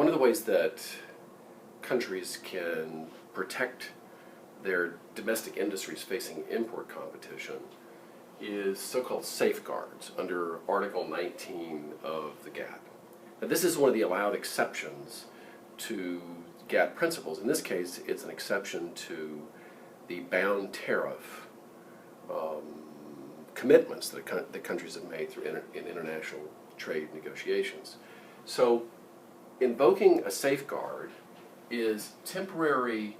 one of the ways that countries can protect their domestic industries facing import competition is so-called safeguards under Article 19 of the GATT. Now, this is one of the allowed exceptions to GATT principles. In this case, it's an exception to the bound tariff commitments that the countries have made through in international trade negotiations. So, invoking a safeguard is temporary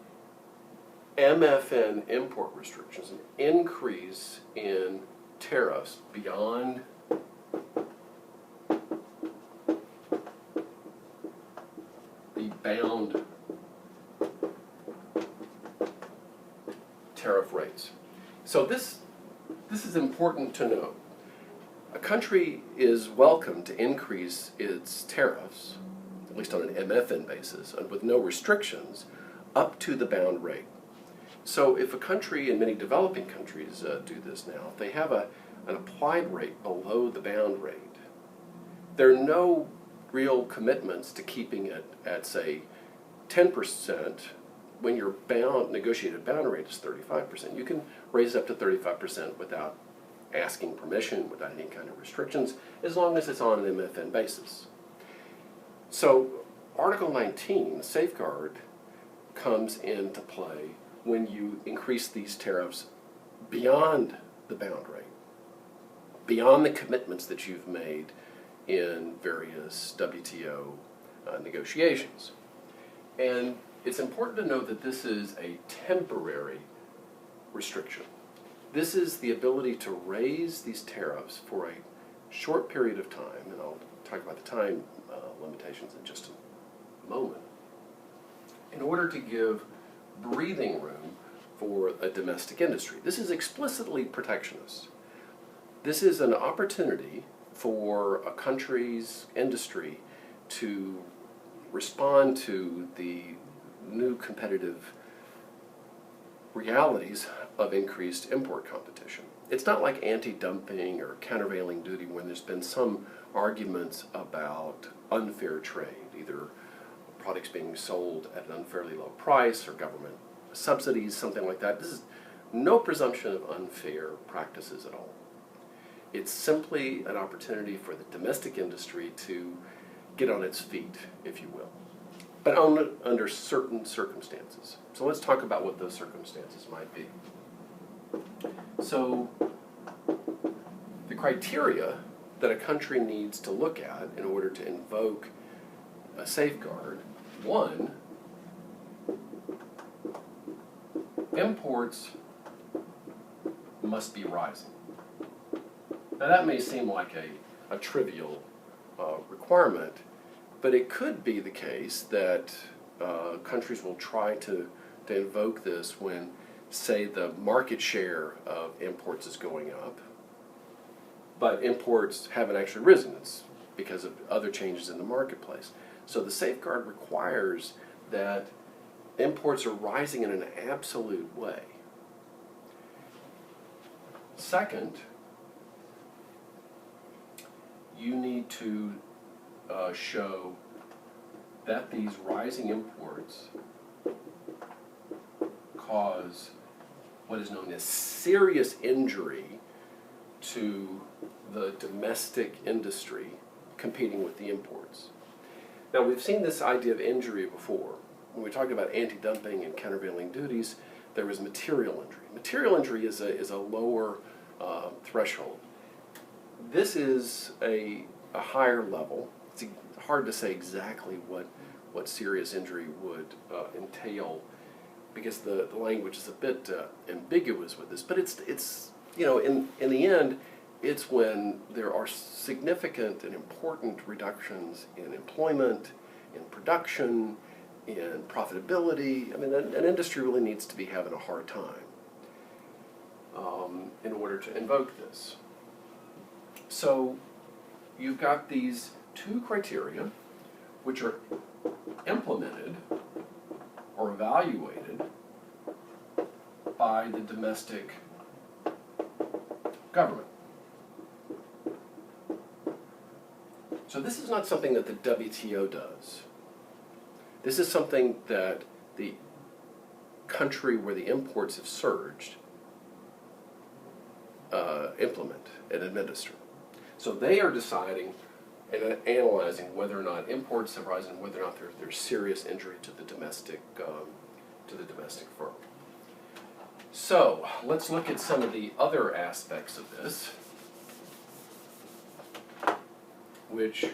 MFN import restrictions, an increase in tariffs beyond the bound tariff rates. So this is important to know. A country is welcome to increase its tariffs, at least on an MFN basis, and with no restrictions, up to the bound rate. So if a country, and many developing countries do this now, if they have an applied rate below the bound rate, there are no real commitments to keeping it at, say, 10% when your negotiated bound rate is 35%. You can raise it up to 35% without asking permission, without any kind of restrictions, as long as it's on an MFN basis. So Article 19, the safeguard, comes into play when you increase these tariffs beyond the bound rate, beyond the commitments that you've made in various WTO negotiations. And it's important to note that this is a temporary restriction. This is the ability to raise these tariffs for a short period of time, and I'll talk about the time limitations in just a moment, in order to give breathing room for a domestic industry. This is explicitly protectionist. This is an opportunity for a country's industry to respond to the new competitive realities of increased import competition. It's not like anti-dumping or countervailing duty when there's been some arguments about unfair trade, either products being sold at an unfairly low price or government subsidies, something like that. This is no presumption of unfair practices at all. It's simply an opportunity for the domestic industry to get on its feet, if you will, but under certain circumstances. So let's talk about what those circumstances might be. So the criteria that a country needs to look at in order to invoke a safeguard: one, imports must be rising. Now that may seem like a trivial requirement, but it could be the case that countries will try to invoke this when, say, the market share of imports is going up, but imports haven't actually risen. It's because of other changes in the marketplace. So the safeguard requires that imports are rising in an absolute way. Second, you need to show that these rising imports cause what is known as serious injury to the domestic industry competing with the imports. Now, we've seen this idea of injury before. When we talked about anti-dumping and countervailing duties, there was material injury. Material injury is a lower threshold. This is a higher level. It's hard to say exactly what serious injury would entail, because the language is a bit ambiguous with this. But it's you know, in the end, it's when there are significant and important reductions in employment, in production, in profitability. I mean, an industry really needs to be having a hard time in order to invoke this. So you've got these two criteria which are implemented or evaluated by the domestic government. So this is not something that the WTO does. This is something that the country where the imports have surged implement and administer. So they are deciding and analyzing whether or not imports have risen, whether or not there's serious injury to the domestic firm. So let's look at some of the other aspects of this, which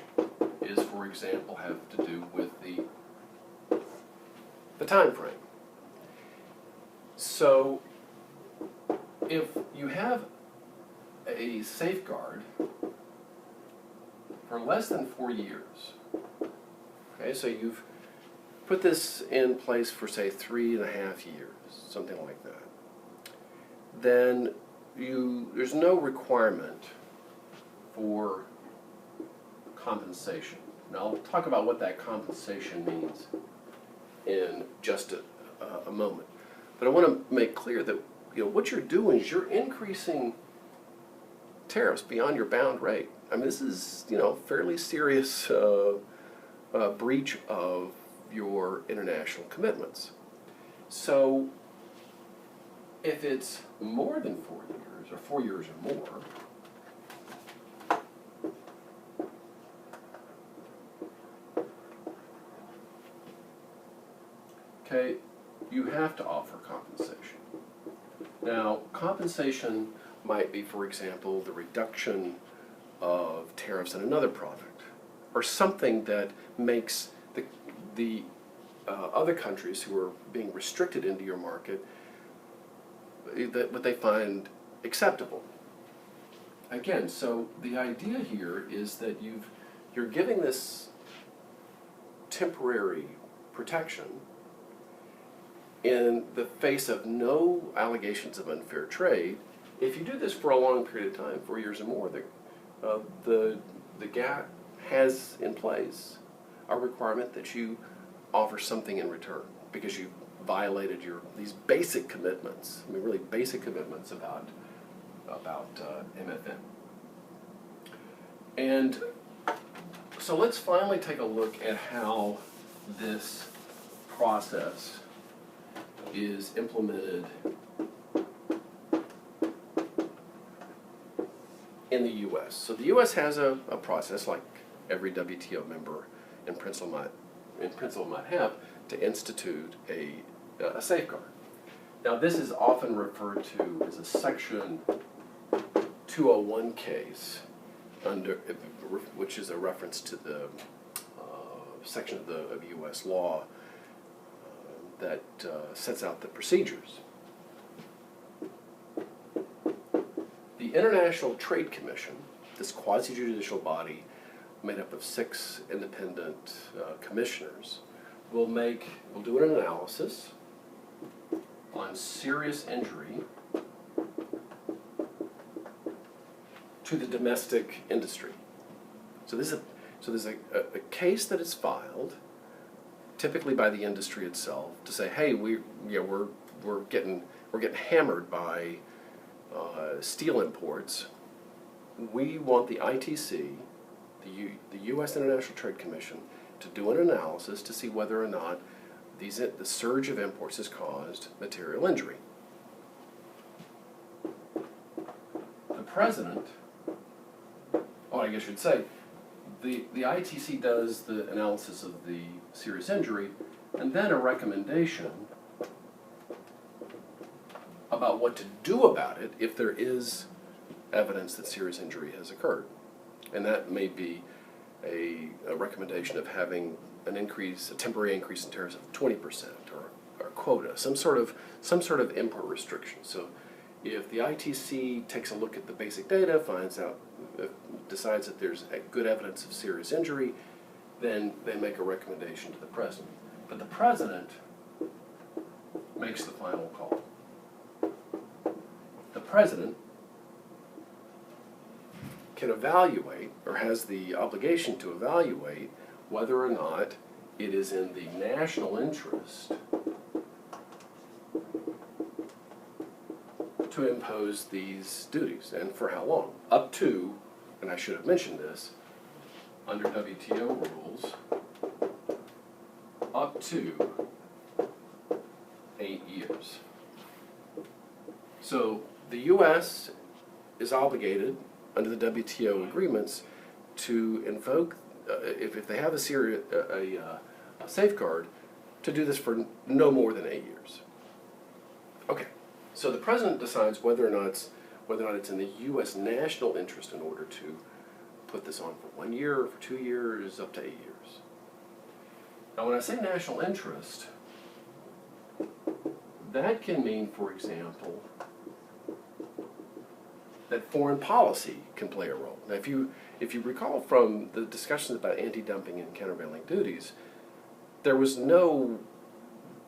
is, for example, have to do with the time frame. So if you have a safeguard for less than 4 years, okay, so you've put this in place for, say, 3.5 years, something like that, then there's no requirement for compensation. Now, I'll talk about what that compensation means in just a moment. But I want to make clear that what you're doing is you're increasing tariffs beyond your bound rate. I mean, this is fairly serious breach of your international commitments. So if it's more than 4 years, or 4 years or more, okay, you have to offer compensation. Now, compensation might be, for example, the reduction of tariffs on another product, or something that makes the other countries who are being restricted into your market what they find acceptable. Again, so the idea here is that you're giving this temporary protection in the face of no allegations of unfair trade. If you do this for a long period of time, 4 years or more, the GATT has in place a requirement that you offer something in return because you violated these basic commitments. I mean, really basic commitments about MFN. And so let's finally take a look at how this process is implemented in the U.S. So the U.S. has a process, like every WTO member in principle might have, to institute a safeguard. Now, this is often referred to as a Section 201 case, which is a reference to the section of U.S. law that sets out the procedures. The International Trade Commission, this quasi-judicial body made up of 6 independent commissioners, will do an analysis on serious injury to the domestic industry. So there's a case that is filed, typically by the industry itself, to say, hey, we're getting hammered by steel imports. We want the ITC, the U.S. International Trade Commission, to do an analysis to see whether or not the surge of imports has caused material injury. The president, I guess you'd say, the ITC does the analysis of the serious injury and then a recommendation about what to do about it if there is evidence that serious injury has occurred. And that may be a recommendation of having a temporary increase in tariffs of 20% or quota, some sort of import restriction. So if the ITC takes a look at the basic data, decides that there's good evidence of serious injury, then they make a recommendation to the president. But the president makes the final call. The president can evaluate, or has the obligation to evaluate, whether or not it is in the national interest to impose these duties, and for how long. Up to, and I should have mentioned this, under WTO rules, up to 8 years. So the U.S. is obligated under the WTO agreements to invoke, if they have a safeguard, to do this for no more than 8 years. Okay, so the president decides whether or not it's in the U.S. national interest in order to put this on for 1 year, for 2 years, up to 8 years. Now, when I say national interest, that can mean, for example, that foreign policy can play a role. Now, if you recall from the discussions about anti-dumping and countervailing duties, there was no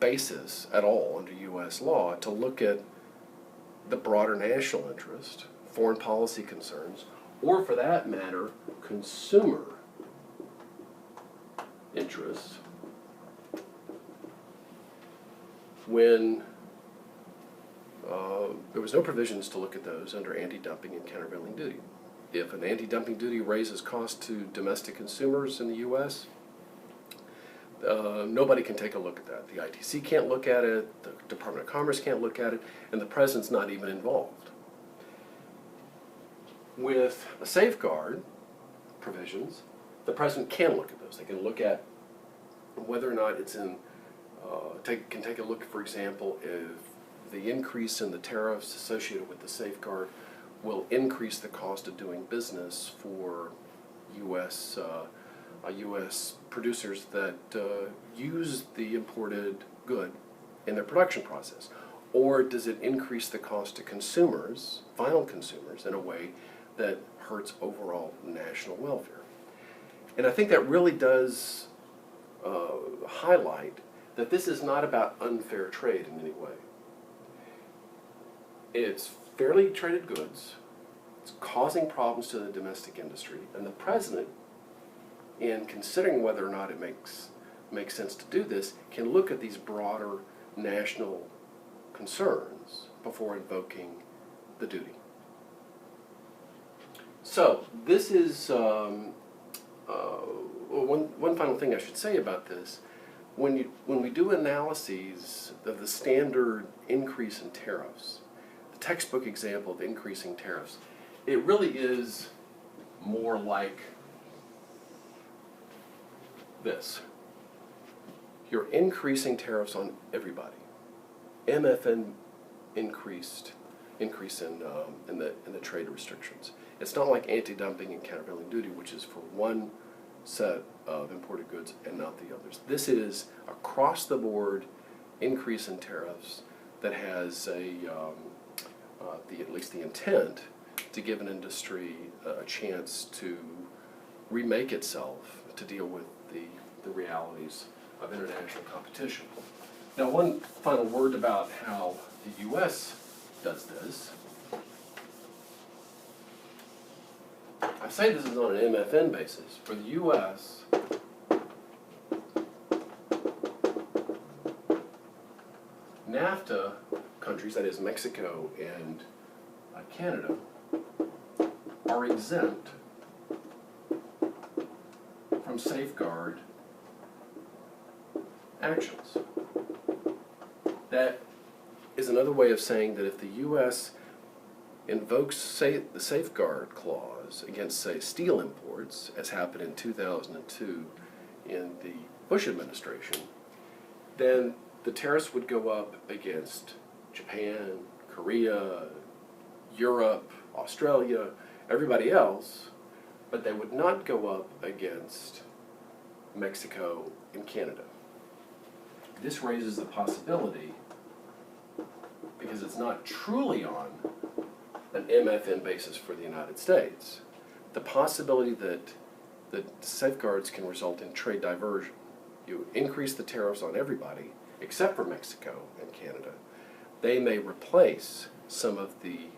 basis at all under U.S. law to look at the broader national interest, foreign policy concerns, or for that matter, consumer interests when there was no provisions to look at those under anti-dumping and countervailing duty. If an anti-dumping duty raises costs to domestic consumers in the U.S., nobody can take a look at that. The ITC can't look at it, the Department of Commerce can't look at it, and the President's not even involved. With a safeguard provisions, the President can look at those. They can look at whether or not it's in, can take a look, for example, if the increase in the tariffs associated with the safeguard will increase the cost of doing business for U.S. U.S. producers that use the imported good in their production process? Or does it increase the cost to consumers, final consumers, in a way that hurts overall national welfare? And I think that really does highlight that this is not about unfair trade in any way. It's fairly traded goods, it's causing problems to the domestic industry, and the President, in considering whether or not it makes sense to do this, can look at these broader national concerns before invoking the duty. So this is one final thing I should say about this. When we do analyses of the standard increase in tariffs, the textbook example of increasing tariffs, it really is more like this. You're increasing tariffs on everybody. MFN increase in the trade restrictions. It's not like anti-dumping and countervailing duty, which is for one set of imported goods and not the others. This is across the board increase in tariffs that has at least the intent to give an industry a chance to remake itself to deal with the realities of international competition. Now, one final word about how the U.S. does this. I say this is on an MFN basis. For the U.S., NAFTA countries, that is Mexico and Canada, are exempt from safeguard actions. That is another way of saying that if the U.S. invokes, the safeguard clause against, say, steel imports, as happened in 2002 in the Bush administration, then the tariffs would go up against Japan, Korea, Europe, Australia, everybody else, but they would not go up against Mexico and Canada. This raises the possibility, because it's not truly on an MFN basis for the United States, the possibility that safeguards can result in trade diversion. You increase the tariffs on everybody except for Mexico and Canada. They may replace some of the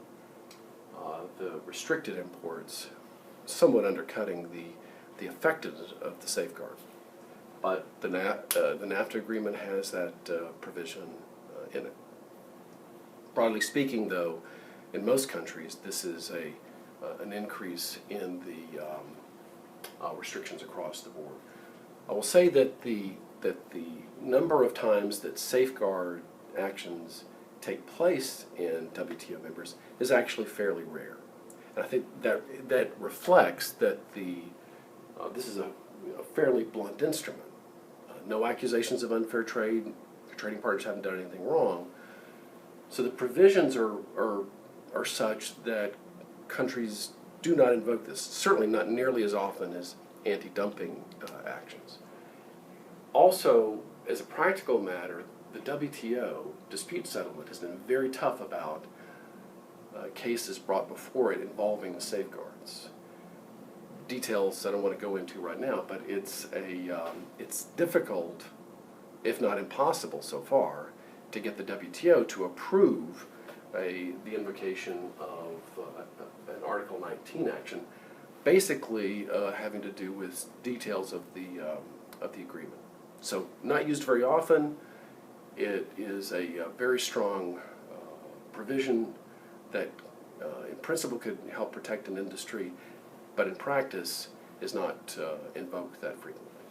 restricted imports, somewhat undercutting the effectiveness of the safeguard. But the NAFTA agreement has that provision in it. Broadly speaking, though, in most countries, this is an increase in the restrictions across the board. I will say that the that the number of times that safeguard actions take place in WTO members is actually fairly rare. And I think that reflects that this is a fairly blunt instrument. No accusations of unfair trade. The trading partners haven't done anything wrong. So the provisions are such that countries do not invoke this, certainly not nearly as often as anti-dumping actions. Also, as a practical matter, the WTO dispute settlement has been very tough about cases brought before it involving safeguards. Details I don't want to go into right now, but it's difficult, if not impossible so far, to get the WTO to approve the invocation of an Article 19 action, basically having to do with details of the agreement. So not used very often. It is a very strong provision that in principle could help protect an industry, but in practice is not invoked that frequently.